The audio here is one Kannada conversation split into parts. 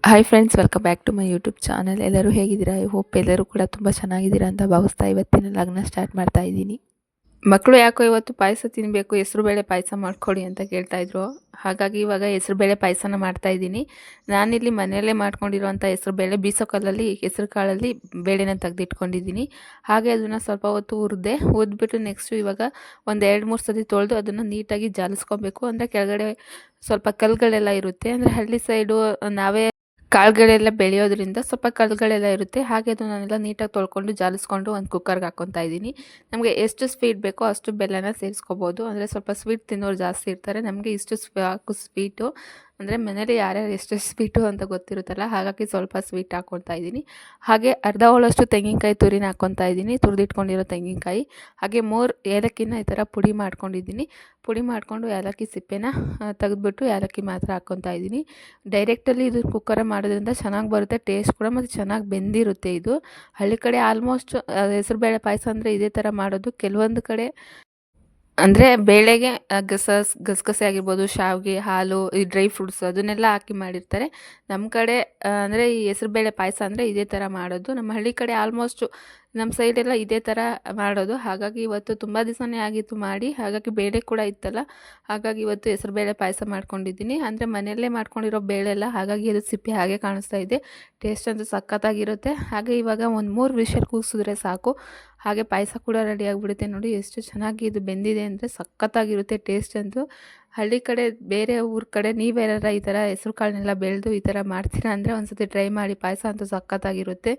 Hi friends, welcome back to my YouTube channel. ಎಲ್ಲರೂ ಹೇಗಿದ್ದೀರಾ? ಐ ಹೋಪ್ ಎಲ್ಲರೂ ಕೂಡ ತುಂಬ ಚೆನ್ನಾಗಿದ್ದೀರಾ ಅಂತ ಭಾವಿಸ್ತಾ ಇವತ್ತಿನ ಲಗ್ನ ಸ್ಟಾರ್ಟ್ ಮಾಡ್ತಾ ಇದ್ದೀನಿ. ಮಕ್ಕಳು ಯಾಕೋ ಇವತ್ತು ಪಾಯಸ ತಿನ್ನಬೇಕು, ಹೆಸರುಬೇಳೆ ಪಾಯಸ ಮಾಡಿಕೊಡಿ ಅಂತ ಕೇಳ್ತಾಯಿದ್ರು. ಹಾಗಾಗಿ ಇವಾಗ ಹೆಸರುಬೇಳೆ ಪಾಯಸನ ಮಾಡ್ತಾ ಇದ್ದೀನಿ. ನಾನಿಲ್ಲಿ ಮನೆಯಲ್ಲೇ ಮಾಡ್ಕೊಂಡಿರೋಂಥ ಹೆಸರುಬೇಳೆ ಬೀಸೋ ಕಲ್ಲಲ್ಲಿ ಹೆಸರು ಕಾಳಲ್ಲಿ ಬೇಳೆನ ತೆಗೆದಿಟ್ಕೊಂಡಿದ್ದೀನಿ. ಹಾಗೆ ಅದನ್ನು ಸ್ವಲ್ಪ ಹೊತ್ತು ಹುರಿದ್ಬಿಟ್ಟು ನೆಕ್ಸ್ಟು ಇವಾಗ ಒಂದು 2-3 ಸತಿ ತೊಳೆದು ಅದನ್ನು ನೀಟಾಗಿ ಜಾಲಿಸ್ಕೊಬೇಕು. ಅಂದರೆ ಕೆಳಗಡೆ ಸ್ವಲ್ಪ ಕಲ್ಲುಗಳೆಲ್ಲ ಇರುತ್ತೆ. ಅಂದರೆ ಹಳ್ಳಿ ಸೈಡು ನಾವೇ ಕಾಳುಗಳೆಲ್ಲ ಬೆಳೆಯೋದ್ರಿಂದ ಸ್ವಲ್ಪ ಕಲ್ಲುಗಳೆಲ್ಲ ಇರುತ್ತೆ. ಹಾಗೆ ಅದನ್ನೆಲ್ಲ ನೀಟಾಗಿ ತೊಳ್ಕೊಂಡು ಜಾಲಿಸ್ಕೊಂಡು ಒಂದು ಕುಕ್ಕರ್ಗೆ ಹಾಕ್ಕೊತಾ ಇದ್ದೀನಿ. ನಮಗೆ ಎಷ್ಟು ಸ್ವೀಟ್ ಬೇಕೋ ಅಷ್ಟು ಬೆಲ್ಲನ ಸೇರಿಸ್ಕೋಬೋದು. ಅಂದರೆ ಸ್ವಲ್ಪ ಸ್ವೀಟ್ ತಿನ್ನೋರು ಜಾಸ್ತಿ ಇರ್ತಾರೆ. ನಮಗೆ ಇಷ್ಟು ಸಾಕು ಸ್ವೀಟು. ಅಂದರೆ ಮನೇಲಿ ಯಾರ್ಯಾರು ಎಷ್ಟು ಸ್ವೀಟು ಅಂತ ಗೊತ್ತಿರುತ್ತಲ್ಲ, ಹಾಗಾಗಿ ಸ್ವಲ್ಪ ಸ್ವೀಟ್ ಹಾಕ್ಕೊತಾ ಇದ್ದೀನಿ. ಹಾಗೆ ಅರ್ಧ ಹೋಳಷ್ಟು ತೆಂಗಿನಕಾಯಿ ತುರಿನ ಹಾಕ್ಕೊತಾ ಇದ್ದೀನಿ, ತುರಿದಿಟ್ಕೊಂಡಿರೋ ತೆಂಗಿನಕಾಯಿ. ಹಾಗೆ 3 ಏಲಕ್ಕಿನ ಈ ಥರ ಪುಡಿ ಮಾಡ್ಕೊಂಡಿದ್ದೀನಿ. ಪುಡಿ ಮಾಡಿಕೊಂಡು ಏಲಕ್ಕಿ ಸಿಪ್ಪೆನ ತೆಗೆದ್ಬಿಟ್ಟು ಏಲಕ್ಕಿ ಮಾತ್ರ ಹಾಕ್ಕೊತಾ ಇದ್ದೀನಿ. ಡೈರೆಕ್ಟಲ್ಲಿ ಇದು ಕುಕ್ಕರ ಮಾಡೋದ್ರಿಂದ ಚೆನ್ನಾಗಿ ಬರುತ್ತೆ, ಟೇಸ್ಟ್ ಕೂಡ ಮತ್ತು ಚೆನ್ನಾಗಿ ಬೆಂದಿರುತ್ತೆ. ಇದು ಹಳ್ಳಿ ಕಡೆ ಆಲ್ಮೋಸ್ಟ್ ಹೆಸರುಬೇಳೆ ಪಾಯಸ ಅಂದರೆ ಇದೇ ಥರ ಮಾಡೋದು. ಕೆಲವೊಂದು ಕಡೆ ಅಂದರೆ ಬೇಳೆಗೆ ಗಸಗಸೆ ಆಗಿರ್ಬೋದು, ಶಾವಿಗೆ, ಹಾಲು, ಈ ಡ್ರೈ ಫ್ರೂಟ್ಸ್ ಅದನ್ನೆಲ್ಲ ಹಾಕಿ ಮಾಡಿರ್ತಾರೆ. ನಮ್ಮ ಕಡೆ ಅಂದರೆ ಈ ಹೆಸರುಬೇಳೆ ಪಾಯಸ ಅಂದರೆ ಇದೇ ಥರ ಮಾಡೋದು. ನಮ್ಮ ಹಳ್ಳಿ ಕಡೆ ಆಲ್ಮೋಸ್ಟು ನಮ್ಮ ಸೈಡೆಲ್ಲ ಇದೇ ಥರ ಮಾಡೋದು. ಹಾಗಾಗಿ ಇವತ್ತು ತುಂಬ ದಿವಸನೇ ಆಗಿತ್ತು ಮಾಡಿ, ಹಾಗಾಗಿ ಬೇಳೆ ಕೂಡ ಇತ್ತಲ್ಲ, ಹಾಗಾಗಿ ಇವತ್ತು ಹೆಸರುಬೇಳೆ ಪಾಯಸ ಮಾಡ್ಕೊಂಡಿದ್ದೀನಿ. ಅಂದರೆ ಮನೆಯಲ್ಲೇ ಮಾಡ್ಕೊಂಡಿರೋ ಬೇಳೆ ಎಲ್ಲ, ಹಾಗಾಗಿ ಅದು ಸಿಪ್ಪೆ ಹಾಗೆ ಕಾಣಿಸ್ತಾ ಇದೆ. ಟೇಸ್ಟ್ ಅಂತೂ ಸಖತ್ತಾಗಿರುತ್ತೆ. ಹಾಗೆ ಇವಾಗ ಒಂದು 3 ವಿಷಲ್ ಕೂಗಿಸಿದ್ರೆ ಸಾಕು, ಹಾಗೆ ಪಾಯಸ ಕೂಡ ರೆಡಿ ಆಗಿಬಿಡುತ್ತೆ. ನೋಡಿ ಎಷ್ಟು ಚೆನ್ನಾಗಿ ಇದು ಬೆಂದಿದೆ ಅಂದರೆ ಸಖತ್ತಾಗಿರುತ್ತೆ ಟೇಸ್ಟ್ ಅಂತೂ. ಹಳ್ಳಿ ಕಡೆ ಬೇರೆ ಊರ ಕಡೆ ನೀವೇನಾರ ಈ ಥರ ಹೆಸ್ರು ಕಾಳನ್ನೆಲ್ಲ ಬೆಳೆದು ಈ ಥರ ಮಾಡ್ತೀರಾ ಅಂದರೆ ಒಂದು ಸತಿ ಟ್ರೈ ಮಾಡಿ. ಪಾಯಸ ಅಂತೂ ಸಖತ್ತಾಗಿರುತ್ತೆ.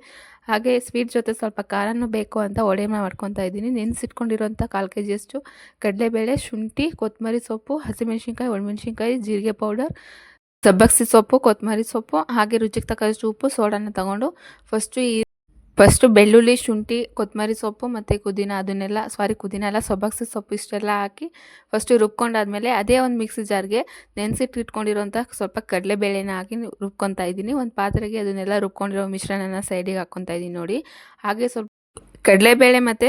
ಹಾಗೆ ಸ್ವೀಟ್ ಜೊತೆ ಸ್ವಲ್ಪ ಖಾರನೂ ಬೇಕು ಅಂತ ವಡೆ ಮಾಡ್ಕೊತಾ ಇದ್ದೀನಿ. ನೆನೆಸಿಟ್ಕೊಂಡಿರೋಂಥ 1/4 kg ಕಡಲೆಬೇಳೆ, ಶುಂಠಿ, ಕೊತ್ತಂಬರಿ ಸೊಪ್ಪು, ಹಸಿಮೆಣ್ಸಿನ್ಕಾಯಿ, ಒಣಮೆಣ್ಸಿನ್ಕಾಯಿ, ಜೀರಿಗೆ ಪೌಡರ್, ಸಬ್ಬಕ್ಸಿ ಸೊಪ್ಪು, ಕೊತ್ತಂಬರಿ ಸೊಪ್ಪು, ಹಾಗೆ ರುಚಿಗೆ ತಕ್ಕಷ್ಟು ಉಪ್ಪು, ಸೋಡಾನ ತಗೊಂಡು ಫಸ್ಟು ಬೆಳ್ಳುಳ್ಳಿ, ಶುಂಠಿ, ಕೊತ್ತಂಬರಿ ಸೊಪ್ಪು ಮತ್ತು ಪುದೀನ ಎಲ್ಲ ಸಬ್ಬಕ್ಸಿ ಸೊಪ್ಪು ಇಷ್ಟೆಲ್ಲ ಹಾಕಿ ಫಸ್ಟು ರುಬ್ಕೊಂಡಾದ್ಮೇಲೆ ಅದೇ ಒಂದು ಮಿಕ್ಸಿ ಜಾರ್ಗೆ ನೆನೆಸಿಟ್ಟಿಟ್ಕೊಂಡಿರೋಂಥ ಸ್ವಲ್ಪ ಕಡಲೆಬೇಳೆನ ಹಾಕಿ ರುಬ್ಕೊತಾ ಇದ್ದೀನಿ. ಒಂದು ಪಾತ್ರೆಗೆ ಅದನ್ನೆಲ್ಲ ರುಬ್ಕೊಂಡಿರೋ ಮಿಶ್ರಣನ ಸೈಡಿಗೆ ಹಾಕ್ಕೊತಾ ಇದ್ದೀನಿ ನೋಡಿ. ಹಾಗೆ ಸ್ವಲ್ಪ ಕಡಲೆಬೇಳೆ ಮತ್ತು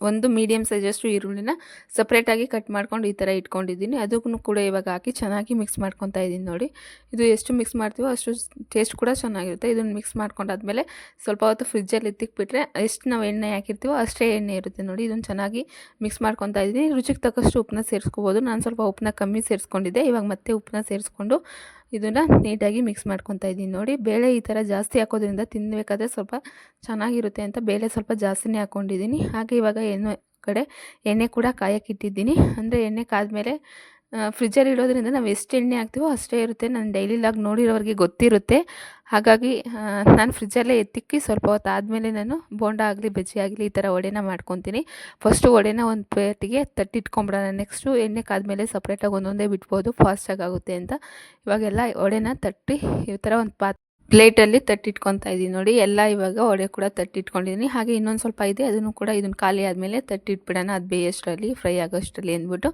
ಒಂದು ಮೀಡಿಯಮ್ ಸೈಜಷ್ಟು ಈರುಳ್ಳಿನ ಸಪ್ರೇಟಾಗಿ ಕಟ್ ಮಾಡ್ಕೊಂಡು ಈ ಥರ ಇಟ್ಕೊಂಡಿದ್ದೀನಿ. ಅದಕ್ಕೂ ಕೂಡ ಇವಾಗ ಹಾಕಿ ಚೆನ್ನಾಗಿ ಮಿಕ್ಸ್ ಮಾಡ್ಕೊತಾ ಇದ್ದೀನಿ ನೋಡಿ. ಇದು ಎಷ್ಟು ಮಿಕ್ಸ್ ಮಾಡ್ತೀವೋ ಅಷ್ಟು ಟೇಸ್ಟ್ ಕೂಡ ಚೆನ್ನಾಗಿರುತ್ತೆ. ಇದನ್ನು ಮಿಕ್ಸ್ ಮಾಡ್ಕೊಂಡಾದ್ಮೇಲೆ ಸ್ವಲ್ಪ ಹೊತ್ತು ಫ್ರಿಜ್ಜಲ್ಲಿ ಎತ್ತಿಕ್ಬಿಟ್ರೆ ಎಷ್ಟು ನಾವು ಎಣ್ಣೆ ಹಾಕಿರ್ತೀವೋ ಅಷ್ಟೇ ಎಣ್ಣೆ ಇರುತ್ತೆ ನೋಡಿ. ಇದನ್ನು ಚೆನ್ನಾಗಿ ಮಿಕ್ಸ್ ಮಾಡ್ಕೊತಾ ಇದ್ದೀನಿ. ರುಚಿಗೆ ತಕ್ಕಷ್ಟು ಉಪ್ಪನ್ನ ಸೇರಿಸ್ಕೋಬೋದು. ನಾನು ಸ್ವಲ್ಪ ಉಪ್ಪನ್ನ ಕಮ್ಮಿ ಸೇರಿಸ್ಕೊಂಡಿದ್ದೆ. ಇವಾಗ ಮತ್ತೆ ಉಪ್ಪನ್ನ ಸೇರಿಸ್ಕೊಂಡು ಇದನ್ನು ನೀಟಾಗಿ ಮಿಕ್ಸ್ ಮಾಡ್ಕೊತಾ ಇದ್ದೀನಿ ನೋಡಿ. ಬೇಳೆ ಈ ಥರ ಜಾಸ್ತಿ ಹಾಕೋದ್ರಿಂದ ತಿನ್ನಬೇಕಾದ್ರೆ ಸ್ವಲ್ಪ ಚೆನ್ನಾಗಿರುತ್ತೆ ಅಂತ ಬೇಳೆ ಸ್ವಲ್ಪ ಜಾಸ್ತಿನೇ ಹಾಕ್ಕೊಂಡಿದ್ದೀನಿ. ಹಾಗೆ ಇವಾಗ ಎಣ್ಣೆ ಕೂಡ ಕಾಯಕ್ಕಿಟ್ಟಿದ್ದೀನಿ. ಅಂದರೆ ಎಣ್ಣೆ ಕಾದ್ಮೇಲೆ ಫ್ರಿಜ್ಜಲ್ಲಿ ಇಡೋದ್ರಿಂದ ನಾವು ಎಷ್ಟು ಎಣ್ಣೆ ಹಾಕ್ತೀವೋ ಅಷ್ಟೇ ಇರುತ್ತೆ. ನಾನು ಡೈಲಿ ಲಾಗ್ ನೋಡಿರೋರಿಗೆ ಗೊತ್ತಿರುತ್ತೆ. ಹಾಗಾಗಿ ನಾನು ಫ್ರಿಜ್ಜಲ್ಲೇ ಎತ್ತಿಕ್ಕಿ ಸ್ವಲ್ಪ ಹೊತ್ತು ಆದಮೇಲೆ ನಾನು ಬೋಂಡ ಆಗಲಿ ಬಜ್ಜಿ ಆಗಲಿ ಈ ಥರ ವಡೆನ ಮಾಡ್ಕೊತೀನಿ. ಫಸ್ಟು ವಡೆನ ಒಂದು ಪ್ಲೇಟಿಗೆ ತಟ್ಟಿಟ್ಕೊಂಬಿಡೋಣ. ನೆಕ್ಸ್ಟು ಎಣ್ಣೆ ಕಾದ್ಮೇಲೆ ಸಪ್ರೇಟಾಗಿ ಒಂದೊಂದೇ ಬಿಟ್ಬೋದು, ಫಾಸ್ಟಾಗಿ ಆಗುತ್ತೆ ಅಂತ. ಇವಾಗೆಲ್ಲ ವಡೆನ ತಟ್ಟಿ ಈ ಥರ ಒಂದು ಪ್ಲೇಟಲ್ಲಿ ತಟ್ಟಿಟ್ಕೊತಾ ಇದ್ದೀನಿ ನೋಡಿ. ಎಲ್ಲ ಇವಾಗ ವಡೆ ಕೂಡ ತಟ್ಟಿಟ್ಕೊಂಡಿದ್ದೀನಿ. ಹಾಗೆ ಇನ್ನೊಂದು ಸ್ವಲ್ಪ ಇದೆ, ಅದನ್ನು ಕೂಡ ಇದನ್ನು ಖಾಲಿ ಆದಮೇಲೆ ತಟ್ಟಿಟ್ಬಿಡೋಣ, ಅದು ಬೇಯೋಷ್ಟರಲ್ಲಿ, ಫ್ರೈ ಆಗೋಷ್ಟರಲ್ಲಿ ಅಂದ್ಬಿಟ್ಟು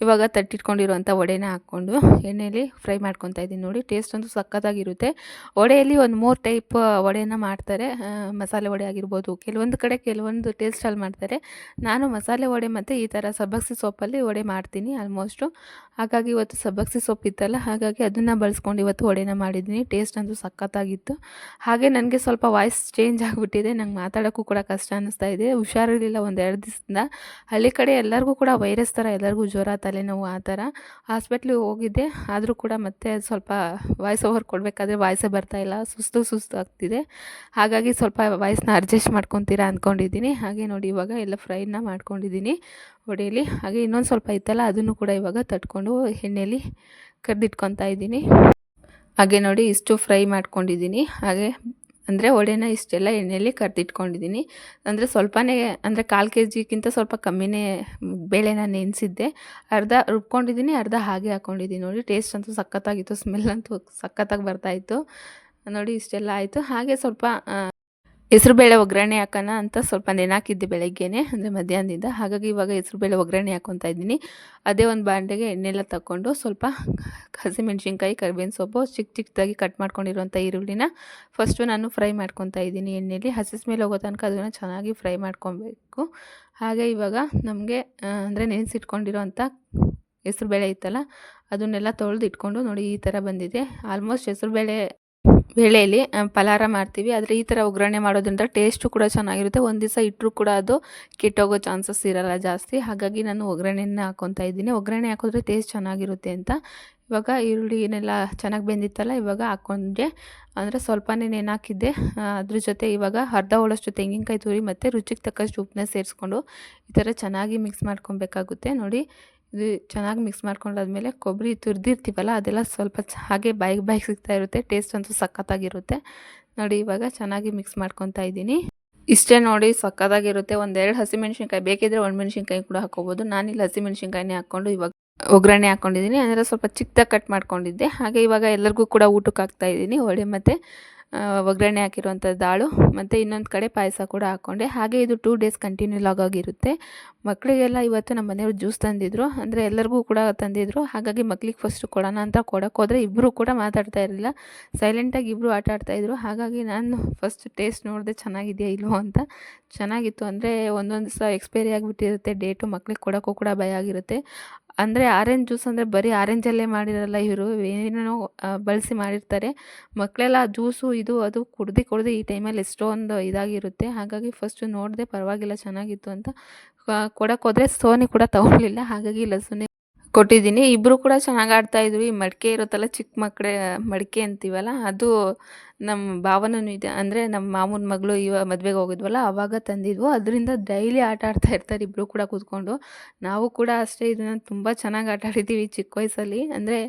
ಇವಾಗ ತಟ್ಟಿಟ್ಕೊಂಡಿರೋಂಥ ವಡೆನ ಹಾಕ್ಕೊಂಡು ಎಣ್ಣೆಯಲ್ಲಿ ಫ್ರೈ ಮಾಡ್ಕೊತಾ ಇದ್ದೀನಿ ನೋಡಿ. ಟೇಸ್ಟ್ ಅಂತೂ ಸಖತ್ತಾಗಿರುತ್ತೆ. ವಡೆಯಲ್ಲಿ ಒಂದು 3 ಟೈಪ್ ವಡೆನ ಮಾಡ್ತಾರೆ. ಮಸಾಲೆ ವಡೆ ಆಗಿರ್ಬೋದು, ಕೆಲವೊಂದು ಕಡೆ ಕೆಲವೊಂದು ಟೇಸ್ಟಲ್ಲಿ ಮಾಡ್ತಾರೆ. ನಾನು ಮಸಾಲೆ ವಡೆ ಮತ್ತು ಈ ಥರ ಸಬ್ಬಕ್ಸಿ ಸೊಪ್ಪಲ್ಲಿ ವಡೆ ಮಾಡ್ತೀನಿ ಆಲ್ಮೋಸ್ಟು. ಹಾಗಾಗಿ ಇವತ್ತು ಸಬ್ಬಕ್ಸಿ ಸೊಪ್ಪು ಇತ್ತಲ್ಲ, ಹಾಗಾಗಿ ಅದನ್ನು ಬಳಸ್ಕೊಂಡು ಇವತ್ತು ವಡೆನ ಮಾಡಿದ್ದೀನಿ. ಟೇಸ್ಟ್ ಅಂತೂ ಸಖತ್ತಾಗಿತ್ತು. ಹಾಗೆ ನನಗೆ ಸ್ವಲ್ಪ ವಾಯ್ಸ್ ಚೇಂಜ್ ಆಗಿಬಿಟ್ಟಿದೆ. ನಂಗೆ ಮಾತಾಡೋಕ್ಕೂ ಕೂಡ ಕಷ್ಟ ಅನ್ನಿಸ್ತಾ ಇದೆ. ಹುಷಾರಿರಲಿಲ್ಲ ಒಂದು 2 ದಿವಸದಿಂದ. ಹಳ್ಳಿ ಕಡೆ ಎಲ್ಲರಿಗೂ ಕೂಡ ವೈರಸ್ ಥರ ಎಲ್ಲರಿಗೂ ಜ್ವರ, ತಲೆನೋವು ಆ ಥರ. ಹಾಸ್ಪಿಟ್ಲಿಗೆ ಹೋಗಿದ್ದೆ, ಆದರೂ ಕೂಡ ಮತ್ತೆ ಸ್ವಲ್ಪ ವಾಯ್ಸ್ ಓವರ್ ಕೊಡಬೇಕಾದ್ರೆ ವಾಯ್ಸೇ ಬರ್ತಾಯಿಲ್ಲ, ಸುಸ್ತು ಆಗ್ತಿದೆ. ಹಾಗಾಗಿ ಸ್ವಲ್ಪ ವಾಯ್ಸ್ನ ಅಡ್ಜಸ್ಟ್ ಮಾಡ್ಕೊತೀರಾ ಅಂದ್ಕೊಂಡಿದ್ದೀನಿ. ಹಾಗೆ ನೋಡಿ ಇವಾಗ ಎಲ್ಲ ಫ್ರೈನ ಮಾಡ್ಕೊಂಡಿದ್ದೀನಿ ವಡೆಯಲ್ಲಿ. ಹಾಗೆ ಇನ್ನೊಂದು ಸ್ವಲ್ಪ ಇತ್ತಲ್ಲ, ಅದನ್ನು ಕೂಡ ಇವಾಗ ತಟ್ಕೊಂಡು ಎಣ್ಣೆಯಲ್ಲಿ ಕರ್ದಿಟ್ಕೊತಾ ಇದ್ದೀನಿ. ಹಾಗೆ ನೋಡಿ ಇಷ್ಟು ಫ್ರೈ ಮಾಡ್ಕೊಂಡಿದ್ದೀನಿ. ಹಾಗೆ ಅಂದರೆ ವಡೆನ ಇಷ್ಟೆಲ್ಲ ಎಣ್ಣೆಯಲ್ಲಿ ಕರ್ದಿಟ್ಕೊಂಡಿದ್ದೀನಿ. ಅಂದರೆ ಸ್ವಲ್ಪನೇ, ಅಂದರೆ 1/4 kgಕ್ಕಿಂತ ಸ್ವಲ್ಪ ಕಮ್ಮಿನೇ ಬೇಳೆನ ನೆನೆಸಿದ್ದೆ. ಅರ್ಧ ರುಬ್ಕೊಂಡಿದ್ದೀನಿ, ಅರ್ಧ ಹಾಗೆ ಹಾಕ್ಕೊಂಡಿದ್ದೀನಿ ನೋಡಿ. ಟೇಸ್ಟ್ ಅಂತೂ ಸಖತ್ತಾಗಿತ್ತು, ಸ್ಮೆಲ್ ಅಂತೂ ಸಖತ್ತಾಗಿ ಬರ್ತಾಯಿತ್ತು ನೋಡಿ. ಇಷ್ಟೆಲ್ಲ ಆಯಿತು. ಹಾಗೆ ಸ್ವಲ್ಪ ಹೆಸರುಬೇಳೆ ಒಗ್ಗರಣೆ ಹಾಕೋಣ ಅಂತ ಸ್ವಲ್ಪ ನೆನೆ ಬೆಳಗ್ಗೆನೇ, ಅಂದರೆ ಮಧ್ಯಾಹ್ನದಿಂದ. ಹಾಗಾಗಿ ಇವಾಗ ಹೆಸರುಬೇಳೆ ಒಗ್ಗರಣೆ ಹಾಕ್ಕೊತಾ ಇದ್ದೀನಿ. ಅದೇ ಒಂದು ಬಾಂಡೆಗೆ ಎಣ್ಣೆಲ್ಲ ತಗೊಂಡು ಸ್ವಲ್ಪ ಹಸಿಮೆಣ್ಸಿನ್ಕಾಯಿ, ಕರಿಬೇವಿನ ಸೊಪ್ಪು, ಚಿಕ್ಕದಾಗಿ ಕಟ್ ಮಾಡ್ಕೊಂಡಿರುವಂಥ ಈರುಳ್ಳಿನ ಫಸ್ಟು ನಾನು ಫ್ರೈ ಮಾಡ್ಕೊತಾ ಇದ್ದೀನಿ ಎಣ್ಣೆಯಲ್ಲಿ. ಹಸಿ ಸ್ಮೆಲ್ ಹೋಗೋ ತನಕ ಅದನ್ನು ಚೆನ್ನಾಗಿ ಫ್ರೈ ಮಾಡ್ಕೊಬೇಕು. ಹಾಗೆ ಇವಾಗ ನಮಗೆ ಅಂದರೆ ನೆನೆಸಿಟ್ಕೊಂಡಿರೋಂಥ ಹೆಸರುಬೇಳೆ ಇತ್ತಲ್ಲ, ಅದನ್ನೆಲ್ಲ ತೊಳೆದು ಇಟ್ಕೊಂಡು ನೋಡಿ ಈ ಥರ ಬಂದಿದೆ. ಆಲ್ಮೋಸ್ಟ್ ಹೆಸರುಬೇಳೆ ಬೇಳೆಯಲ್ಲಿ ಪಲಾರ ಮಾಡ್ತೀವಿ. ಆದರೆ ಈ ಥರ ಒಗ್ಗರಣೆ ಮಾಡೋದ್ರಿಂದ ಟೇಸ್ಟು ಕೂಡ ಚೆನ್ನಾಗಿರುತ್ತೆ. ಒಂದು ದಿವಸ ಇಟ್ಟರೂ ಕೂಡ ಅದು ಕೆಟ್ಟೋಗೋ ಚಾನ್ಸಸ್ ಇರಲ್ಲ ಜಾಸ್ತಿ. ಹಾಗಾಗಿ ನಾನು ಒಗ್ಗರಣೆನೇ ಹಾಕ್ಕೊತಾ ಇದ್ದೀನಿ. ಒಗ್ಗರಣೆ ಹಾಕಿದ್ರೆ ಟೇಸ್ಟ್ ಚೆನ್ನಾಗಿರುತ್ತೆ ಅಂತ. ಇವಾಗ ಈರುಳ್ಳಿನೆಲ್ಲ ಚೆನ್ನಾಗಿ ಬೆಂದಿತ್ತಲ್ಲ, ಇವಾಗ ಹಾಕ್ಕೊಂಡೆ. ಅಂದರೆ ಸ್ವಲ್ಪನೇ ನೆನೆ ಹಾಕಿದ್ದೆ. ಅದ್ರ ಜೊತೆ ಇವಾಗ ಅರ್ಧ ಹೋಳಷ್ಟು ತೆಂಗಿನಕಾಯಿ ತುರಿ ಮತ್ತು ರುಚಿಗೆ ತಕ್ಕಷ್ಟು ಉಪ್ಪನ್ನ ಸೇರಿಸ್ಕೊಂಡು ಈ ಥರ ಚೆನ್ನಾಗಿ ಮಿಕ್ಸ್ ಮಾಡ್ಕೊಬೇಕಾಗುತ್ತೆ. ನೋಡಿ, ಇದು ಚೆನ್ನಾಗಿ ಮಿಕ್ಸ್ ಮಾಡ್ಕೊಂಡಾದ್ಮೇಲೆ ಕೊಬ್ಬರಿ ತುರಿದಿರ್ತೀವಲ್ಲ ಅದೆಲ್ಲ ಸ್ವಲ್ಪ ಹಾಗೆ ಬಾಯಿಗೆ ಸಿಗ್ತಾ ಇರುತ್ತೆ. ಟೇಸ್ಟ್ ಅಂತೂ ಸಖತ್ತಾಗಿರುತ್ತೆ. ನೋಡಿ, ಇವಾಗ ಚೆನ್ನಾಗಿ ಮಿಕ್ಸ್ ಮಾಡ್ಕೊತಾ ಇದ್ದೀನಿ. ಇಷ್ಟೇ ನೋಡಿ, ಸಖತ್ತಾಗಿರುತ್ತೆ. ಒಂದೆರಡು ಹಸಿಮೆಣ್ಸಿನ್ಕಾಯಿ ಬೇಕಿದ್ರೆ ಒಣಮೆಣ್ಸಿನ್ಕಾಯಿ ಕೂಡ ಹಾಕ್ಕೋಬೋದು. ನಾನಿಲ್ಲಿ ಹಸಿಮೆಣ್ಸಿನ್ಕಾಯಿನೇ ಹಾಕ್ಕೊಂಡು ಇವಾಗ ಒಗ್ಗರಣೆ ಹಾಕ್ಕೊಂಡಿದ್ದೀನಿ. ಅಂದರೆ ಸ್ವಲ್ಪ ಚಿಕ್ಕದಾಗಿ ಕಟ್ ಮಾಡ್ಕೊಂಡಿದ್ದೆ. ಹಾಗೆ ಇವಾಗ ಎಲ್ಲರಿಗೂ ಕೂಡ ಊಟಕ್ಕೆ ಹಾಕ್ತಾಯಿದ್ದೀನಿ. ವಡೆ ಮತ್ತು ಒಗ್ಗರಣೆ ಹಾಕಿರುವಂಥ ದಾಳು ಮತ್ತು ಇನ್ನೊಂದು ಕಡೆ ಪಾಯಸ ಕೂಡ ಹಾಕ್ಕೊಂಡೆ. ಹಾಗೆ ಇದು 2 ಡೇಸ್ ಕಂಟಿನ್ಯೂ ಆಗೋಗಿರುತ್ತೆ. ಮಕ್ಕಳಿಗೆಲ್ಲ ಇವತ್ತು ನಮ್ಮ ಮನೆಯವ್ರು ಜ್ಯೂಸ್ ತಂದಿದ್ದರು. ಅಂದರೆ ಎಲ್ಲರಿಗೂ ಕೂಡ ತಂದಿದ್ದರು. ಹಾಗಾಗಿ ಮಕ್ಳಿಗೆ ಫಸ್ಟ್ ಕೊಡೋಣ ಅಂತ ಕೊಡೋಕ್ಕೋದ್ರೆ ಇಬ್ಬರು ಕೂಡ ಮಾತಾಡ್ತಾ ಇರಲಿಲ್ಲ. ಸೈಲೆಂಟಾಗಿ ಇಬ್ಬರು ಆಟ ಆಡ್ತಾಯಿದ್ರು. ಹಾಗಾಗಿ ನಾನು ಫಸ್ಟ್ ಟೇಸ್ಟ್ ನೋಡಿದೆ ಚೆನ್ನಾಗಿದೆಯಾ ಇಲ್ವೋ ಅಂತ. ಚೆನ್ನಾಗಿತ್ತು. ಅಂದರೆ ಒಂದೊಂದು ದಿವಸ ಎಕ್ಸ್ಪೈರಿ ಆಗಿಬಿಟ್ಟಿರುತ್ತೆ ಡೇಟು. ಮಕ್ಳಿಗೆ ಕೊಡೋಕ್ಕೂ ಕೂಡ ಭಯ ಆಗಿರುತ್ತೆ. ಅಂದರೆ ಆರೆಂಜ್ ಜ್ಯೂಸ್ ಅಂದರೆ ಬರೀ ಆರೆಂಜಲ್ಲೇ ಮಾಡಿರಲ್ಲ ಇವರು, ಏನೇನೋ ಬಳಸಿ ಮಾಡಿರ್ತಾರೆ. ಮಕ್ಕಳೆಲ್ಲ ಜ್ಯೂಸು ಇದು ಅದು ಕುಡ್ದು ಈ ಟೈಮಲ್ಲಿ ಎಷ್ಟೊಂದು ಇದಾಗಿರುತ್ತೆ. ಹಾಗಾಗಿ ಫಸ್ಟು ನೋಡಿದೆ, ಪರವಾಗಿಲ್ಲ ಚೆನ್ನಾಗಿತ್ತು ಅಂತ ಕೊಡೋಕ್ಕೋದ್ರೆ ಸೋನಿ ಕೂಡ ತೊಗೊಳ್ಲಿಲ್ಲ. ಹಾಗಾಗಿ ಲಸುನೇ ಕೊಟ್ಟಿದ್ದೀನಿ. ಇಬ್ಬರು ಕೂಡ ಚೆನ್ನಾಗಿ ಆಡ್ತಾಯಿದ್ರು. ಈ ಮಡಿಕೆ ಇರುತ್ತಲ್ಲ, ಚಿಕ್ಕ ಮಡಿಕೆ ಅಂತೀವಲ್ಲ, ಅದು ನಮ್ಮ ಭಾವನೂ ಇದೆ. ಅಂದರೆ ನಮ್ಮ ಮಾಮನ ಮಗಳು ಮದುವೆಗೆ ಹೋಗಿದ್ವಲ್ಲ ಆವಾಗ ತಂದಿದ್ವು. ಅದರಿಂದ ಡೈಲಿ ಆಟ ಆಡ್ತಾ ಇರ್ತಾರೆ ಇಬ್ಬರು ಕೂಡ ಕೂತ್ಕೊಂಡು. ನಾವು ಕೂಡ ಅಷ್ಟೇ ಇದನ್ನು ತುಂಬ ಚೆನ್ನಾಗಿ ಆಟ ಆಡಿದ್ದೀವಿ ಚಿಕ್ಕ ವಯಸ್ಸಲ್ಲಿ. ಅಂದರೆ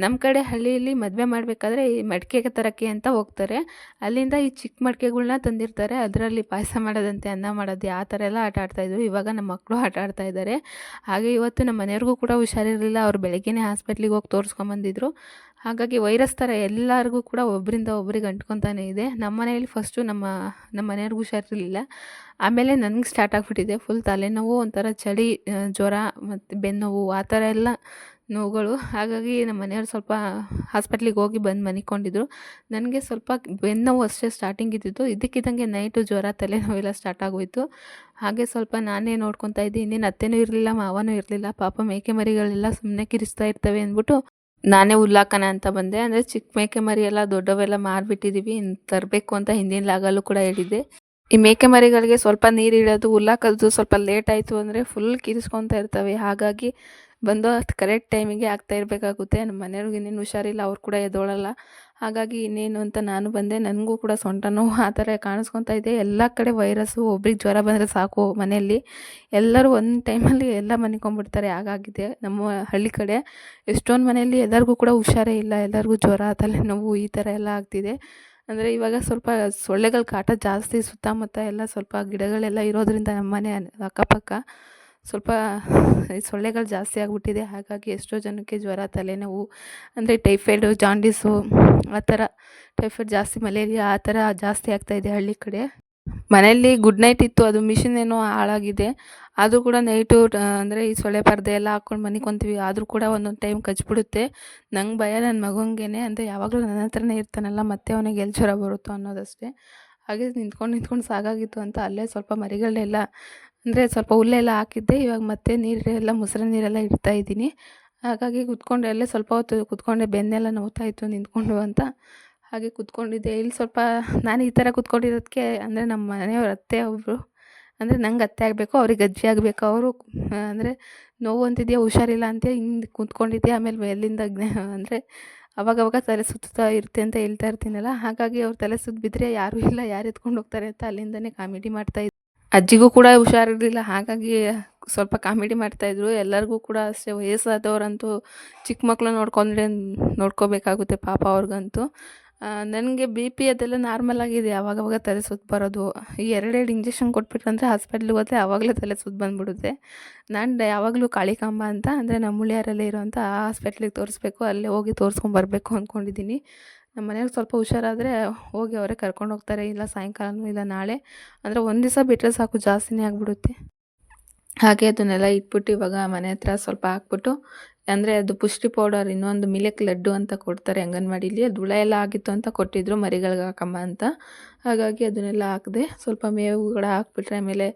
ನಮ್ಮ ಕಡೆ ಹಳ್ಳಿಯಲ್ಲಿ ಮದುವೆ ಮಾಡಬೇಕಾದ್ರೆ ಈ ಮಡಿಕೆ ತರೋಕ್ಕೆ ಅಂತ ಹೋಗ್ತಾರೆ. ಅಲ್ಲಿಂದ ಈ ಚಿಕ್ಕ ಮಡಿಕೆಗಳ್ನ ತಂದಿರ್ತಾರೆ. ಅದರಲ್ಲಿ ಪಾಯಸ ಮಾಡೋದಂತೆ, ಅನ್ನ ಮಾಡೋದು, ಆ ಥರ ಎಲ್ಲ ಆಟ ಆಡ್ತಾಯಿದ್ರು. ಇವಾಗ ನಮ್ಮ ಮಕ್ಕಳು ಆಟ ಆಡ್ತಾ ಇದ್ದಾರೆ. ಹಾಗೆ ಇವತ್ತು ನಮ್ಮ ಮನೆಯವ್ರಿಗೂ ಕೂಡ ಹುಷಾರಿರಲಿಲ್ಲ. ಅವ್ರು ಬೆಳಗ್ಗೆನೇ ಹಾಸ್ಪಿಟ್ಲಿಗೆ ಹೋಗಿ ತೋರಿಸ್ಕೊಂಬಂದಿದ್ರು. ಹಾಗಾಗಿ ವೈರಸ್ ಥರ ಎಲ್ಲರಿಗೂ ಕೂಡ ಒಬ್ಬರಿಂದ ಒಬ್ರಿಗೆ ಅಂಟ್ಕೊತಾನೆ ಇದೆ. ನಮ್ಮ ಮನೆಯಲ್ಲಿ ಫಸ್ಟು ನಮ್ಮ ಮನೆಯವ್ರಿಗೂ ಹುಷಾರಿರಲಿಲ್ಲ. ಆಮೇಲೆ ನನಗೆ ಸ್ಟಾರ್ಟ್ ಆಗಿಬಿಟ್ಟಿದೆ. ಫುಲ್ ತಲೆನೋವು, ಒಂಥರ ಚಳಿ, ಜ್ವರ ಮತ್ತು ಬೆನ್ನೋವು, ಆ ಥರ ಎಲ್ಲ ನೋವುಗಳು. ಹಾಗಾಗಿ ನಮ್ಮ ಮನೆಯವ್ರು ಸ್ವಲ್ಪ ಹಾಸ್ಪಿಟ್ಲಿಗೆ ಹೋಗಿ ಬಂದು ಮನಿಕೊಂಡಿದ್ರು. ನನಗೆ ಸ್ವಲ್ಪ ಬೆನ್ನೋವು ಅಷ್ಟೇ ಸ್ಟಾರ್ಟಿಂಗ್ ಇದ್ದಿದ್ದು. ಇದ್ದಕ್ಕಿದ್ದಂಗೆ ನೈಟು ಜ್ವರ, ತಲೆನೋವೆಲ್ಲ ಸ್ಟಾರ್ಟ್ ಆಗೋಯಿತು. ಹಾಗೆ ಸ್ವಲ್ಪ ನಾನೇ ನೋಡ್ಕೊತಾ ಇದ್ದೆ. ಇನ್ನೇನು ಅತ್ತೆನೂ ಇರಲಿಲ್ಲ, ಮಾವನೂ ಇರಲಿಲ್ಲ. ಪಾಪ ಮೇಕೆ ಮರಿಗಳೆಲ್ಲ ಸುಮ್ಮನೆ ಕಿರಿಸ್ತಾ ಇರ್ತವೆ ಅಂದ್ಬಿಟ್ಟು ನಾನೇ ಹುಲ್ಲಾಕೋಣ ಅಂತ ಬಂದೆ. ಅಂದರೆ ಚಿಕ್ಕ ಮೇಕೆ ಮರಿ ಎಲ್ಲ ದೊಡ್ಡವೆಲ್ಲ ಮಾರಿಬಿಟ್ಟಿದ್ದೀವಿ, ತರಬೇಕು ಅಂತ ಹಿಂದಿನ ಲಾಗಲ್ಲೂ ಕೂಡ ಹೇಳಿದ್ದೆ. ಈ ಮೇಕೆ ಮರಿಗಳಿಗೆ ಸ್ವಲ್ಪ ನೀರು ಇಡೋದು, ಹುಲ್ಲಾಕೋದು ಸ್ವಲ್ಪ ಲೇಟ್ ಆಯಿತು ಅಂದರೆ ಫುಲ್ ಕಿರಿಸ್ಕೊತಾ ಇರ್ತವೆ. ಹಾಗಾಗಿ ಬಂದು ಅಷ್ಟು ಕರೆಕ್ಟ್ ಟೈಮಿಗೆ ಆಗ್ತಾ ಇರಬೇಕಾಗುತ್ತೆ. ನಮ್ಮ ಮನೆಯವ್ರಿಗೆ ಇನ್ನೇನು ಹುಷಾರಿಲ್ಲ, ಅವ್ರು ಕೂಡ ಎದ್ದೋಳಲ್ಲ. ಹಾಗಾಗಿ ಇನ್ನೇನು ಅಂತ ನಾನು ಬಂದೆ. ನನಗೂ ಕೂಡ ಸೊಂಟ ನೋವು ಆ ಥರ ಕಾಣಿಸ್ಕೊತಾ ಇದೆ. ಎಲ್ಲ ಕಡೆ ವೈರಸ್ಸು. ಒಬ್ರಿಗೆ ಜ್ವರ ಬಂದರೆ ಸಾಕು ಮನೆಯಲ್ಲಿ ಎಲ್ಲರೂ ಒಂದು ಟೈಮಲ್ಲಿ ಎಲ್ಲ ಮನಿಕೊಂಡ್ಬಿಡ್ತಾರೆ. ಹಾಗಾಗಿದೆ ನಮ್ಮ ಹಳ್ಳಿ ಕಡೆ. ಎಷ್ಟೊಂದು ಮನೆಯಲ್ಲಿ ಎಲ್ಲರಿಗೂ ಕೂಡ ಹುಷಾರೇ ಇಲ್ಲ. ಎಲ್ಲರಿಗೂ ಜ್ವರ, ತಲೆನೋವು ಈ ಥರ ಎಲ್ಲ ಆಗ್ತಿದೆ. ಅಂದರೆ ಇವಾಗ ಸ್ವಲ್ಪ ಸೊಳ್ಳೆಗಳ ಕಾಟ ಜಾಸ್ತಿ. ಸುತ್ತಮುತ್ತ ಎಲ್ಲ ಸ್ವಲ್ಪ ಗಿಡಗಳೆಲ್ಲ ಇರೋದ್ರಿಂದ ನಮ್ಮ ಮನೆ ಅಕ್ಕಪಕ್ಕ ಸ್ವಲ್ಪ ಸೊಳ್ಳೆಗಳು ಜಾಸ್ತಿ ಆಗಿಬಿಟ್ಟಿದೆ. ಹಾಗಾಗಿ ಎಷ್ಟೋ ಜನಕ್ಕೆ ಜ್ವರ, ತಲೆನೋವು, ಅಂದರೆ ಟೈಫಾಯ್ಡು, ಜಾಂಡೀಸು ಆ ಥರ. ಟೈಫಾಯ್ಡ್ ಜಾಸ್ತಿ, ಮಲೇರಿಯಾ ಆ ಥರ ಜಾಸ್ತಿ ಆಗ್ತಾಯಿದೆ ಹಳ್ಳಿ ಕಡೆ. ಮನೆಯಲ್ಲಿ ಗುಡ್ ನೈಟ್ ಇತ್ತು, ಅದು ಮಿಷಿನ್ ಏನೋ ಹಾಳಾಗಿದೆ. ಆದರೂ ಕೂಡ ನೈಟು ಅಂದರೆ ಈ ಸೊಳ್ಳೆ ಪರದೆ ಎಲ್ಲ ಹಾಕ್ಕೊಂಡು ಮನಿಕೊಂತೀವಿ. ಆದರೂ ಕೂಡ ಒಂದೊಂದು ಟೈಮ್ ಕಚ್ಚಿಬಿಡುತ್ತೆ. ನಂಗೆ ಭಯ ನನ್ನ ಮಗನಿಗೇನೆ. ಅಂದರೆ ಯಾವಾಗಲೂ ನನ್ನ ಹತ್ರನೇ ಇರ್ತಾನಲ್ಲ, ಮತ್ತೆ ಅವನಿಗೆ ಎಲ್ಲಿ ಜ್ವರ ಬರುತ್ತೋ ಅನ್ನೋದಷ್ಟೇ. ಹಾಗೆ ನಿಂತ್ಕೊಂಡು ಸಾಕಾಗಿತ್ತು ಅಂತ ಅಲ್ಲೇ ಸ್ವಲ್ಪ ಮರಿಗಳನ್ನೆಲ್ಲ, ಅಂದರೆ ಸ್ವಲ್ಪ ಹುಲ್ಲೆಲ್ಲ ಹಾಕಿದ್ದೆ. ಇವಾಗ ಮತ್ತೆ ನೀರೆಲ್ಲ, ಮೊಸರು ನೀರೆಲ್ಲ ಇಡ್ತಾ ಇದ್ದೀನಿ. ಹಾಗಾಗಿ ಕುತ್ಕೊಂಡು ಅಲ್ಲೇ ಸ್ವಲ್ಪ ಹೊತ್ತು ಕುತ್ಕೊಂಡೆ. ಬೆನ್ನೆಲ್ಲ ನೋವ್ತಾಯಿತ್ತು ನಿಂತ್ಕೊಂಡು ಅಂತ. ಹಾಗೆ ಕುತ್ಕೊಂಡಿದ್ದೆ. ಇಲ್ಲಿ ಸ್ವಲ್ಪ ನಾನು ಈ ಥರ ಕುತ್ಕೊಂಡಿರೋದಕ್ಕೆ, ಅಂದರೆ ನಮ್ಮ ಮನೆಯವ್ರ ಅತ್ತೆ ಒಬ್ಬರು, ಅಂದರೆ ನಂಗೆ ಅತ್ತೆ ಆಗಬೇಕು, ಅವ್ರಿಗೆ ಅಜ್ಜಿ ಆಗಬೇಕು. ಅವರು ಅಂದರೆ ನೋವು ಅಂತಿದೆಯಾ, ಹುಷಾರಿಲ್ಲ ಅಂತ ಹಿಂಗೆ ಕೂತ್ಕೊಂಡಿದ್ದೆ. ಆಮೇಲೆ ಮೇಲಿಂದ ಅಂದರೆ ಅವಾಗವಾಗ ತಲೆ ಸುತ್ತಾ ಇರುತ್ತೆ ಅಂತ ಹೇಳ್ತಾ ಇರ್ತೀನಲ್ಲ, ಹಾಗಾಗಿ ಅವ್ರು ತಲೆ ಸುತ್ತ ಬಿದ್ದರೆ ಯಾರೂ ಇಲ್ಲ, ಯಾರು ಎತ್ಕೊಂಡು ಹೋಗ್ತಾರೆ ಅಂತ ಅಲ್ಲಿಂದನೇ ಕಾಮಿಡಿ ಮಾಡ್ತಾಯಿದ್ರು. ಅಜ್ಜಿಗೂ ಕೂಡ ಹುಷಾರಿರಲಿಲ್ಲ. ಹಾಗಾಗಿ ಸ್ವಲ್ಪ ಕಾಮಿಡಿ ಮಾಡ್ತಾಯಿದ್ರು. ಎಲ್ಲರಿಗೂ ಕೂಡ ಅಷ್ಟೇ. ವಯಸ್ಸಾದವರಂತೂ ಚಿಕ್ಕ ಮಕ್ಕಳು ನೋಡ್ಕೋಬೇಕಾಗುತ್ತೆ ಪಾಪ ಅವ್ರಿಗಂತೂ. ನನಗೆ ಬಿ ಪಿ ಅದೆಲ್ಲ ನಾರ್ಮಲ್ ಆಗಿದೆ. ಆವಾಗವಾಗ ತಲೆ ಸುತ್ತು ಬರೋದು. ಈ 2 ಇಂಜೆಕ್ಷನ್ ಕೊಟ್ಬಿಟ್ರಂದರೆ ಹಾಸ್ಪಿಟ್ಲಿಗೆ ಹೋದರೆ ಆವಾಗಲೇ ತಲೆ ಸುತ್ತು ಬಂದುಬಿಡುತ್ತೆ. ನಾನು ಯಾವಾಗಲೂ ಕಾಳಿಕಾಂಬ ಅಂತ, ಅಂದರೆ ನಮ್ಮ ಹುಳಿಯಾರಲ್ಲೇ ಇರೋವಂಥ ಆ ಹಾಸ್ಪಿಟ್ಲಿಗೆ ತೋರಿಸ್ಬೇಕು. ಅಲ್ಲೇ ಹೋಗಿ ತೋರಿಸ್ಕೊಂಬರ್ಬೇಕು ಅಂದ್ಕೊಂಡಿದ್ದೀನಿ. ನಮ್ಮ ಮನೆಯವ್ರಿಗೆ ಸ್ವಲ್ಪ ಹುಷಾರಾದರೆ ಹೋಗಿ ಅವರೇ ಕರ್ಕೊಂಡು ಹೋಗ್ತಾರೆ. ಇಲ್ಲ ಸಾಯಂಕಾಲನೂ, ಇಲ್ಲ ನಾಳೆ. ಅಂದರೆ ಒಂದು ದಿವಸ ಬಿಟ್ಟರೆ ಸಾಕು, ಜಾಸ್ತಿನೇ ಆಗಿಬಿಡುತ್ತೆ. ಹಾಗೆ ಅದನ್ನೆಲ್ಲ ಇಟ್ಬಿಟ್ಟು ಇವಾಗ ಮನೆ ಹತ್ರ ಸ್ವಲ್ಪ ಹಾಕ್ಬಿಟ್ಟು, ಅಂದರೆ ಅದು ಪುಷ್ಟಿ ಪೌಡರ್, ಇನ್ನೊಂದು ಮಿಲೆಕ್ ಲಡ್ಡು ಅಂತ ಕೊಡ್ತಾರೆ ಅಂಗನವಾಡೀಲಿ. ಅದು ಹುಳ ಎಲ್ಲ ಆಗಿತ್ತು ಅಂತ ಕೊಟ್ಟಿದ್ದರು ಮರಿಗಳಿಗೆ ಹಾಕಮ್ಮ ಅಂತ. ಹಾಗಾಗಿ ಅದನ್ನೆಲ್ಲ ಹಾಕಿದೆ. ಸ್ವಲ್ಪ ಮೇವು ಕೂಡ ಹಾಕ್ಬಿಟ್ರೆ ಆಮೇಲೆ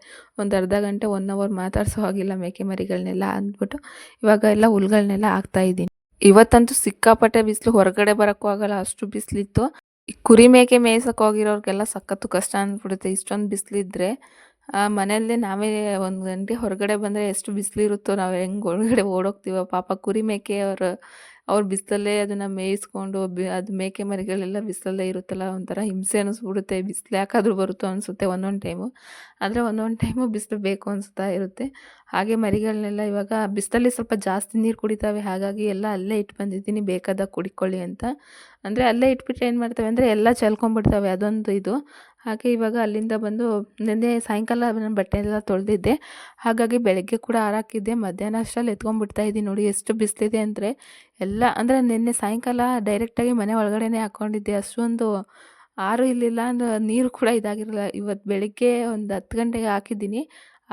ಒಂದು ಅರ್ಧ ಗಂಟೆ 1 ಅವರ್ ಮಾತಾಡಿಸೋ ಹಾಗಿಲ್ಲ ಮೇಕೆ ಮರಿಗಳನ್ನೆಲ್ಲ ಅಂದ್ಬಿಟ್ಟು ಇವಾಗ ಎಲ್ಲ ಹುಲ್ಗಳನ್ನೆಲ್ಲ ಹಾಕ್ತಾಯಿದ್ದೀನಿ. ಇವತ್ತಂತೂ ಸಿಕ್ಕಾಪಟ್ಟೆ ಬಿಸಿಲು, ಹೊರಗಡೆ ಬರೋಕ್ಕೂ ಆಗಲ್ಲ, ಅಷ್ಟು ಬಿಸಿಲಿತ್ತು. ಈ ಕುರಿ ಮೇಕೆ ಮೇಯ್ಸಕ್ಕೆ ಹೋಗಿರೋರ್ಗೆಲ್ಲ ಸಖತ್ತು ಕಷ್ಟ ಅಂದ್ಬಿಡುತ್ತೆ ಇಷ್ಟೊಂದು ಬಿಸಿಲಿದ್ರೆ. ಮನೆಯಲ್ಲೇ ನಾವೇ 1 ಗಂಟೆ ಹೊರಗಡೆ ಬಂದರೆ ಎಷ್ಟು ಬಿಸಿಲಿರುತ್ತೋ ನಾವು ಹೆಂಗೆ ಒಳಗಡೆ ಓಡೋಗ್ತೀವೋ ಪಾಪ ಕುರಿ ಮೇಕೆ ಅವ್ರು ಬಿಸಿಲಲ್ಲೇ ಅದನ್ನು ಮೇಯಿಸ್ಕೊಂಡು ಅದು ಮೇಕೆ ಮರಿಗಳೆಲ್ಲ ಬಿಸಿಲಲ್ಲೇ ಇರುತ್ತಲ್ಲ ಒಂಥರ ಹಿಂಸೆ ಅನ್ನಿಸ್ಬಿಡುತ್ತೆ. ಬಿಸಿಲು ಯಾಕಾದರೂ ಬರುತ್ತೋ ಅನಿಸುತ್ತೆ ಒಂದೊಂದು ಟೈಮು. ಆದರೆ ಒಂದೊಂದು ಟೈಮು ಬಿಸಿಲು ಬೇಕು ಅನಿಸ್ತಾ ಇರುತ್ತೆ. ಹಾಗೆ ಮರಿಗಳನ್ನೆಲ್ಲ ಇವಾಗ ಬಿಸಿಲಲ್ಲಿ ಸ್ವಲ್ಪ ಜಾಸ್ತಿ ನೀರು ಕುಡಿತಾವೆ, ಹಾಗಾಗಿ ಎಲ್ಲ ಅಲ್ಲೇ ಇಟ್ಟು ಬಂದಿದ್ದೀನಿ ಬೇಕಾದಾಗ ಕುಡಿಕೊಳ್ಳಿ ಅಂತ. ಅಂದರೆ ಅಲ್ಲೇ ಇಟ್ಬಿಟ್ರೆ ಏನು ಮಾಡ್ತವೆ ಅಂದರೆ ಎಲ್ಲ ಚೆಲ್ಕೊಂಡ್ಬಿಡ್ತವೆ, ಅದೊಂದು ಇದು. ಹಾಗೆ ಇವಾಗ ಅಲ್ಲಿಂದ ಬಂದು ನೆನ್ನೆ ಸಾಯಂಕಾಲ ನಾನು ಬಟ್ಟೆ ಎಲ್ಲ ತೊಳೆದಿದ್ದೆ, ಹಾಗಾಗಿ ಬೆಳಗ್ಗೆ ಕೂಡ ಹಾರಾಕಿದ್ದೆ. ಮಧ್ಯಾಹ್ನ ಅಷ್ಟರಲ್ಲಿ ಎತ್ಕೊಂಡ್ಬಿಡ್ತಾ ಇದ್ದೀನಿ. ನೋಡಿ ಎಷ್ಟು ಬಿಸಿಲಿದೆ ಅಂದರೆ ಎಲ್ಲ. ಅಂದರೆ ನಿನ್ನೆ ಸಾಯಂಕಾಲ ಡೈರೆಕ್ಟಾಗಿ ಮನೆ ಒಳಗಡೆನೇ ಹಾಕ್ಕೊಂಡಿದ್ದೆ, ಅಷ್ಟೊಂದು ಆರು ಇರಲಿಲ್ಲ, ಅಂದ್ರೆ ನೀರು ಕೂಡ ಇದಾಗಿರಲಿಲ್ಲ. ಇವತ್ತು ಬೆಳಿಗ್ಗೆ ಒಂದು 10 ಗಂಟೆಗೆ ಹಾಕಿದ್ದೀನಿ,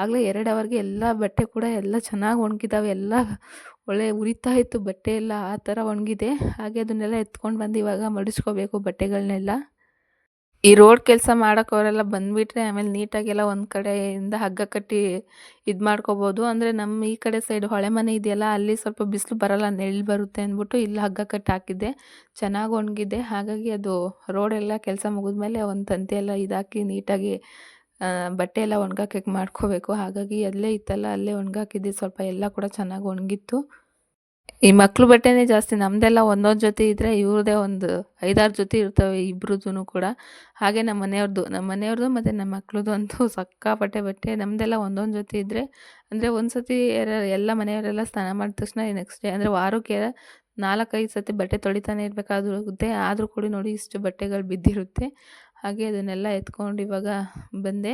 ಆಗಲೇ 2 ಅವರ್ಗೆ ಎಲ್ಲ ಬಟ್ಟೆ ಕೂಡ ಎಲ್ಲ ಚೆನ್ನಾಗಿ ಒಣಗಿದ್ದಾವೆ. ಎಲ್ಲ ಒಳ್ಳೆ ಉರಿತಾ ಇತ್ತು ಬಟ್ಟೆ ಎಲ್ಲ, ಆ ಥರ ಒಣಗಿದೆ. ಹಾಗೆ ಅದನ್ನೆಲ್ಲ ಎತ್ಕೊಂಡು ಬಂದು ಇವಾಗ ಮಡಿಚ್ಕೋಬೇಕು ಬಟ್ಟೆಗಳನ್ನೆಲ್ಲ. ಈ ರೋಡ್ ಕೆಲಸ ಮಾಡೋಕ್ಕವರೆಲ್ಲ ಬಂದುಬಿಟ್ರೆ ಆಮೇಲೆ ನೀಟಾಗೆಲ್ಲ ಒಂದು ಕಡೆಯಿಂದ ಹಗ್ಗ ಕಟ್ಟಿ ಇದು ಮಾಡ್ಕೋಬೋದು. ಅಂದರೆ ನಮ್ಮ ಈ ಕಡೆ ಸೈಡ್ ಹೊಳೆ ಮನೆ ಇದೆಯಲ್ಲ, ಅಲ್ಲಿ ಸ್ವಲ್ಪ ಬಿಸಿಲು ಬರಲ್ಲ, ನೆರಳು ಬರುತ್ತೆ ಅಂದ್ಬಿಟ್ಟು ಇಲ್ಲಿ ಹಗ್ಗ ಕಟ್ಟಿ ಹಾಕಿದ್ದೆ, ಚೆನ್ನಾಗಿ ಒಣಗಿದೆ. ಹಾಗಾಗಿ ಅದು ರೋಡೆಲ್ಲ ಕೆಲಸ ಮುಗಿದ್ಮೇಲೆ ಒಂದು ತಂತಿ ಎಲ್ಲ ಇದಾಕಿ ನೀಟಾಗಿ ಬಟ್ಟೆ ಎಲ್ಲ ಒಣಗಾಕಿ ಮಾಡ್ಕೋಬೇಕು. ಹಾಗಾಗಿ ಅಲ್ಲೇ ಇತ್ತಲ್ಲ, ಅಲ್ಲೇ ಒಣಗಾಕಿದ್ದೆ. ಸ್ವಲ್ಪ ಎಲ್ಲ ಕೂಡ ಚೆನ್ನಾಗಿ ಒಣಗಿತ್ತು. ಈ ಮಕ್ಳು ಬಟ್ಟೆನೇ ಜಾಸ್ತಿ, ನಮ್ಮದೆಲ್ಲ ಒಂದೊಂದು ಜೊತೆ ಇದ್ದರೆ ಇವ್ರದ್ದೇ ಒಂದು 5-6 ಜೊತೆ ಇರ್ತವೆ ಇಬ್ರದ್ದೂ ಕೂಡ. ಹಾಗೆ ನಮ್ಮ ಮನೆಯವ್ರದ್ದು ಮತ್ತು ನಮ್ಮ ಮಕ್ಳದ್ದು ಅಂತೂ ಸಿಕ್ಕಾಪಟ್ಟೆ ಬಟ್ಟೆ. ನಮ್ಮದೆಲ್ಲ ಒಂದೊಂದು ಜೊತೆ ಇದ್ದರೆ, ಅಂದರೆ ಒಂದು ಸತಿ ಎಲ್ಲ ಮನೆಯವರೆಲ್ಲ ಸ್ನಾನ ಮಾಡಿದ ತಕ್ಷಣ ನೆಕ್ಸ್ಟ್ ಡೇ ಅಂದರೆ ವಾರಕ್ಕೆ 4-5 ಸತಿ ಬಟ್ಟೆ ತೊಳಿತಾನೆ ಇರಬೇಕಾಗುತ್ತೆ. ಆದರೂ ಕೂಡ ನೋಡಿ ಇಷ್ಟು ಬಟ್ಟೆಗಳು ಬಿದ್ದಿರುತ್ತೆ. ಹಾಗೆ ಅದನ್ನೆಲ್ಲ ಎತ್ಕೊಂಡು ಇವಾಗ ಬಂದೆ.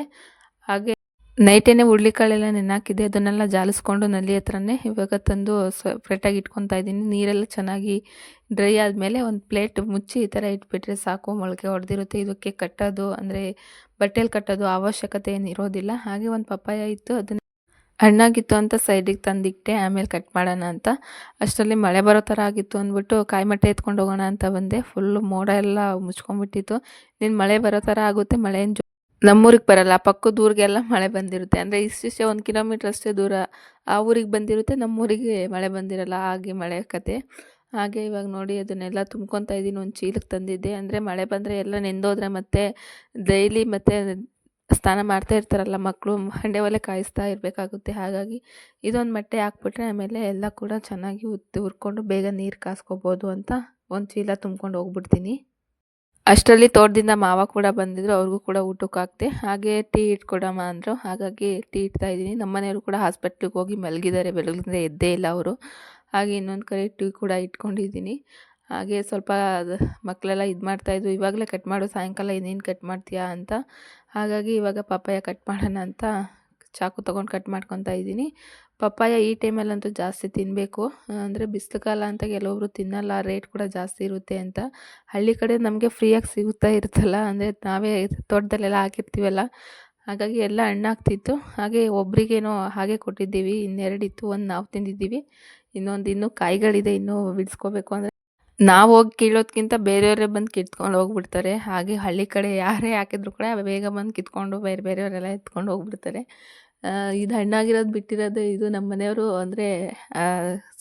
ಹಾಗೆ ನೈಟೇನೆ ಹುರುಳಿಕಾಳೆಲ್ಲ ನೆನೆಹಾಕಿದ್ದೆ, ಅದನ್ನೆಲ್ಲ ಜಾಲಿಸ್ಕೊಂಡು ನಲ್ಲಿ ಹತ್ರನೇ ಇವಾಗ ತಂದು ಸಪ್ರೇಟಾಗಿ ಇಟ್ಕೊತಾ ಇದ್ದೀನಿ. ನೀರೆಲ್ಲ ಚೆನ್ನಾಗಿ ಡ್ರೈ ಆದಮೇಲೆ ಒಂದು ಪ್ಲೇಟ್ ಮುಚ್ಚಿ ಈ ಥರ ಇಟ್ಬಿಟ್ರೆ ಸಾಕು, ಮೊಳಕೆ ಹೊಡೆದಿರುತ್ತೆ. ಇದಕ್ಕೆ ಕಟ್ಟೋದು ಅಂದರೆ ಬಟ್ಟೆಲಿ ಕಟ್ಟೋದು ಅವಶ್ಯಕತೆ ಏನು ಇರೋದಿಲ್ಲ. ಹಾಗೆ ಒಂದು ಪಪ್ಪಾಯ ಇತ್ತು, ಅದನ್ನು ಹಣ್ಣಾಗಿತ್ತು ಅಂತ ಸೈಡಿಗೆ ತಂದಿಟ್ಟೆ, ಆಮೇಲೆ ಕಟ್ ಮಾಡೋಣ ಅಂತ. ಅಷ್ಟರಲ್ಲಿ ಮಳೆ ಬರೋ ಥರ ಆಗಿತ್ತು ಅಂದ್ಬಿಟ್ಟು ಕಾಯಿಮಟ್ಟೆ ಎತ್ಕೊಂಡು ಹೋಗೋಣ ಅಂತ ಬಂದೆ. ಫುಲ್ಲು ಮೋಡ ಎಲ್ಲ ಮುಚ್ಕೊಂಡ್ಬಿಟ್ಟಿತ್ತು. ನೀನು ಮಳೆ ಬರೋ ಥರ ಆಗುತ್ತೆ, ಮಳೆ ನಮ್ಮೂರಿಗೆ ಬರಲ್ಲ, ಪಕ್ಕದ ಊರಿಗೆಲ್ಲ ಮಳೆ ಬಂದಿರುತ್ತೆ. ಅಂದರೆ ಇಷ್ಟಿಷ್ಟೇ 1 ಕಿಲೋಮೀಟ್ರ್ ಅಷ್ಟೇ ದೂರ ಆ ಊರಿಗೆ ಬಂದಿರುತ್ತೆ, ನಮ್ಮೂರಿಗೆ ಮಳೆ ಬಂದಿರಲ್ಲ. ಹಾಗೆ ಮಳೆ ಕತೆ. ಹಾಗೆ ಇವಾಗ ನೋಡಿ ಅದನ್ನೆಲ್ಲ ತುಂಬ್ಕೊತಾ ಇದ್ದೀನಿ. ಒಂದು ಚೀಲಕ್ಕೆ ತಂದಿದ್ದೆ. ಅಂದರೆ ಮಳೆ ಬಂದರೆ ಎಲ್ಲ ನೆಂದೋದ್ರೆ ಮತ್ತೆ ಡೈಲಿ ಮತ್ತೆ ಸ್ನಾನ ಮಾಡ್ತಾ ಇರ್ತಾರಲ್ಲ ಮಕ್ಕಳು, ಹಂಡೆ ಒಲೆ ಕಾಯಿಸ್ತಾ ಇರಬೇಕಾಗುತ್ತೆ. ಹಾಗಾಗಿ ಇದೊಂದು ಮಟ್ಟೆ ಹಾಕ್ಬಿಟ್ರೆ ಆಮೇಲೆ ಎಲ್ಲ ಕೂಡ ಚೆನ್ನಾಗಿ ಹುರ್ಕೊಂಡು ಬೇಗ ನೀರು ಕಾಸ್ಕೋಬೋದು ಅಂತ ಒಂದು ಚೀಲ ತುಂಬ್ಕೊಂಡು ಹೋಗ್ಬಿಡ್ತೀನಿ. ಅಷ್ಟರಲ್ಲಿ ತೋಟದಿಂದ ಮಾವ ಕೂಡ ಬಂದಿದ್ದರು, ಅವ್ರಿಗೂ ಕೂಡ ಊಟಕ್ಕೆ ಹಾಕಿದೆ. ಹಾಗೆ ಟೀ ಇಟ್ಕೊಡಮ್ಮ ಅಂದರು, ಹಾಗಾಗಿ ಟೀ ಇಡ್ತಾಯಿದ್ದೀನಿ. ನಮ್ಮ ಮನೆಯವರು ಕೂಡ ಹಾಸ್ಪಿಟ್ಲಿಗೆ ಹೋಗಿ ಮಲಗಿದ್ದಾರೆ, ಬೆಳಗಿಂದ ಎದ್ದೇ ಇಲ್ಲ ಅವರು. ಹಾಗೆ ಇನ್ನೊಂದು ಕಡೆ ಟೀ ಕೂಡ ಇಟ್ಕೊಂಡಿದ್ದೀನಿ. ಹಾಗೆ ಸ್ವಲ್ಪ ಮಕ್ಕಳೆಲ್ಲ ಇದು ಮಾಡ್ತಾಯಿದ್ರು, ಇವಾಗಲೇ ಕಟ್ ಮಾಡು, ಸಾಯಂಕಾಲ ಇನ್ನೇನು ಕಟ್ ಮಾಡ್ತೀಯಾ ಅಂತ. ಹಾಗಾಗಿ ಇವಾಗ ಪಪ್ಪಾಯ ಕಟ್ ಮಾಡೋಣ ಅಂತ ಚಾಕು ತೊಗೊಂಡು ಕಟ್ ಮಾಡ್ಕೊತಾ ಇದ್ದೀನಿ. ಪಪ್ಪಾಯ ಈ ಟೈಮಲ್ಲಂತೂ ಜಾಸ್ತಿ ತಿನ್ನಬೇಕು. ಅಂದರೆ ಬಿಸಿಲು ಕಾಲ ಅಂತ ಕೆಲವೊಬ್ರು ತಿನ್ನಲ್ಲ, ರೇಟ್ ಕೂಡ ಜಾಸ್ತಿ ಇರುತ್ತೆ ಅಂತ. ಹಳ್ಳಿ ಕಡೆ ನಮಗೆ ಫ್ರೀಯಾಗಿ ಸಿಗುತ್ತಾ ಇರುತ್ತಲ್ಲ, ಅಂದರೆ ನಾವೇ ತೋಟದಲ್ಲೆಲ್ಲ ಹಾಕಿರ್ತೀವಲ್ಲ, ಹಾಗಾಗಿ ಎಲ್ಲ ಹಣ್ಣಾಗ್ತಿತ್ತು. ಹಾಗೆ ಒಬ್ರಿಗೇನೋ ಹಾಗೆ ಕೊಟ್ಟಿದ್ದೀವಿ, ಇನ್ನೆರಡು ಇತ್ತು, ಒಂದು ನಾವು ತಿಂದಿದ್ದೀವಿ, ಇನ್ನೂ ಕಾಯಿಗಳಿದೆ, ಇನ್ನೂ ಬಿಡಿಸ್ಕೋಬೇಕು. ಅಂದರೆ ನಾವು ಹೋಗಿ ಕೀಳೋದ್ಕಿಂತ ಬೇರೆಯವರೇ ಬಂದು ಕಿತ್ಕೊಂಡು ಹೋಗ್ಬಿಡ್ತಾರೆ. ಹಾಗೆ ಹಳ್ಳಿ ಕಡೆ ಯಾರೇ ಹಾಕಿದ್ರು ಕೂಡ ಬೇಗ ಬಂದು ಕಿತ್ಕೊಂಡು ಬೇರೆಯವರೆಲ್ಲ ಎತ್ಕೊಂಡು ಹೋಗ್ಬಿಡ್ತಾರೆ. ಇದು ಹಣ್ಣಾಗಿರೋದು ಬಿಟ್ಟಿರೋದು ಇದು ನಮ್ಮ ಮನೆಯವರು ಅಂದರೆ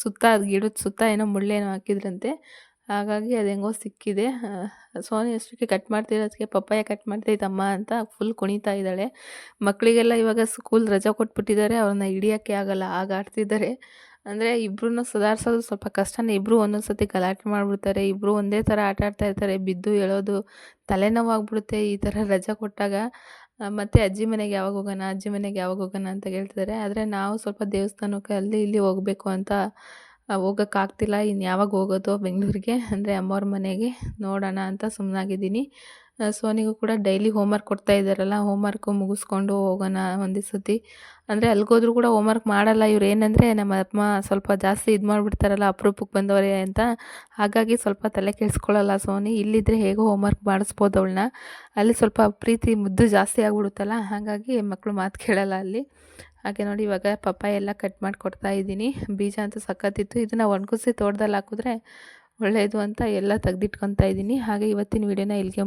ಸುತ್ತ ಗಿಡದ ಸುತ್ತ ಏನೋ ಮುಳ್ಳೇನೋ ಹಾಕಿದ್ರಂತೆ, ಹಾಗಾಗಿ ಅದು ಹೆಂಗೋ ಸಿಕ್ಕಿದೆ. ಸೋನಿ ಅಷ್ಟಕ್ಕೆ ಕಟ್ ಮಾಡ್ತಿರೋದಕ್ಕೆ ಪಪ್ಪಾಯ ಕಟ್ ಮಾಡ್ತೈತಮ್ಮ ಅಂತ ಫುಲ್ ಕುಣಿತಾ ಇದ್ದಾಳೆ. ಮಕ್ಕಳಿಗೆಲ್ಲ ಇವಾಗ ಸ್ಕೂಲ್ ರಜೆ ಕೊಟ್ಬಿಟ್ಟಿದ್ದಾರೆ, ಅವ್ರನ್ನ ಹಿಡಿಯೋಕ್ಕೆ ಆಗಲ್ಲ, ಆಗ ಆಡ್ತಿದ್ದಾರೆ. ಅಂದರೆ ಇಬ್ಬರನ್ನ ಸುಧಾರಿಸೋದು ಸ್ವಲ್ಪ ಕಷ್ಟನೇ. ಇಬ್ಬರು ಒಂದೊಂದು ಸತಿ ಗಲಾಟೆ ಮಾಡಿಬಿಡ್ತಾರೆ, ಇಬ್ಬರು ಒಂದೇ ಥರ ಆಟ ಆಡ್ತಾ ಇರ್ತಾರೆ, ಬಿದ್ದು ಹೇಳೋದು, ತಲೆನೋವಾಗ್ಬಿಡುತ್ತೆ ಈ ಥರ ರಜೆ ಕೊಟ್ಟಾಗ. ಮತ್ತು ಅಜ್ಜಿ ಮನೆಗೆ ಯಾವಾಗ ಹೋಗೋಣ, ಅಜ್ಜಿ ಮನೆಗೆ ಯಾವಾಗ ಹೋಗೋಣ ಅಂತ ಕೇಳ್ತಿದ್ದಾರೆ. ಆದರೆ ನಾವು ಸ್ವಲ್ಪ ದೇವಸ್ಥಾನಕ್ಕೆ ಅಲ್ಲಿ ಇಲ್ಲಿ ಹೋಗಬೇಕು ಅಂತ ಹೋಗೋಕ್ಕಾಗ್ತಿಲ್ಲ. ಇನ್ನು ಯಾವಾಗ ಹೋಗೋದು ಬೆಂಗಳೂರಿಗೆ, ಅಂದರೆ ಅಮ್ಮವ್ರ ಮನೆಗೆ ನೋಡೋಣ ಅಂತ ಸುಮ್ಮನಾಗಿದ್ದೀನಿ. ಸೋನಿಗೂ ಕೂಡ ಡೈಲಿ ಹೋಮ್ವರ್ಕ್ ಕೊಡ್ತಾ ಇದ್ದಾರಲ್ಲ, ಹೋಮ್ವರ್ಕು ಮುಗಿಸ್ಕೊಂಡು ಹೋಗೋಣ ಒಂದೇ ಸತಿ. ಅಂದರೆ ಅಲ್ಲಿಗೋದ್ರೂ ಕೂಡ ಹೋಮ್ವರ್ಕ್ ಮಾಡಲ್ಲ ಇವ್ರು. ಏನಂದರೆ ನಮ್ಮ ಅಮ್ಮ ಸ್ವಲ್ಪ ಜಾಸ್ತಿ ಇದು ಮಾಡಿಬಿಡ್ತಾರಲ್ಲ, ಅಪರೂಪಕ್ಕೆ ಬಂದವರೇ ಅಂತ, ಹಾಗಾಗಿ ಸ್ವಲ್ಪ ತಲೆ ಕೆಡಿಸ್ಕೊಳ್ಳಲ್ಲ ಸೋನಿ. ಇಲ್ಲಿದ್ದರೆ ಹೇಗೋ ಹೋಮ್ವರ್ಕ್ ಮಾಡಿಸ್ಬೋದು ಅವಳನ್ನ, ಅಲ್ಲಿ ಸ್ವಲ್ಪ ಪ್ರೀತಿ ಮುದ್ದು ಜಾಸ್ತಿ ಆಗಿಬಿಡುತ್ತಲ್ಲ, ಹಾಗಾಗಿ ಮಕ್ಕಳು ಮಾತು ಕೇಳಲ್ಲ ಅಲ್ಲಿ. ಹಾಗೆ ನೋಡಿ ಇವಾಗ ಪಪ್ಪಾಯ ಎಲ್ಲ ಕಟ್ ಮಾಡಿ ಕೊಡ್ತಾ ಇದ್ದೀನಿ. ಬೀಜ ಅಂತೂ ಸಖತ್ತಿತ್ತು, ಇದನ್ನು ಒಣಗಿಸಿ ತೋಟದಲ್ಲಿ ಹಾಕಿದ್ರೆ ಒಳ್ಳೆಯದು ಅಂತ ಎಲ್ಲ ತೆಗೆದಿಟ್ಕೊತಾ ಇದ್ದೀನಿ. ಹಾಗೆ ಇವತ್ತಿನ ವಿಡಿಯೋನ ಇಲ್ಲಿಗೆ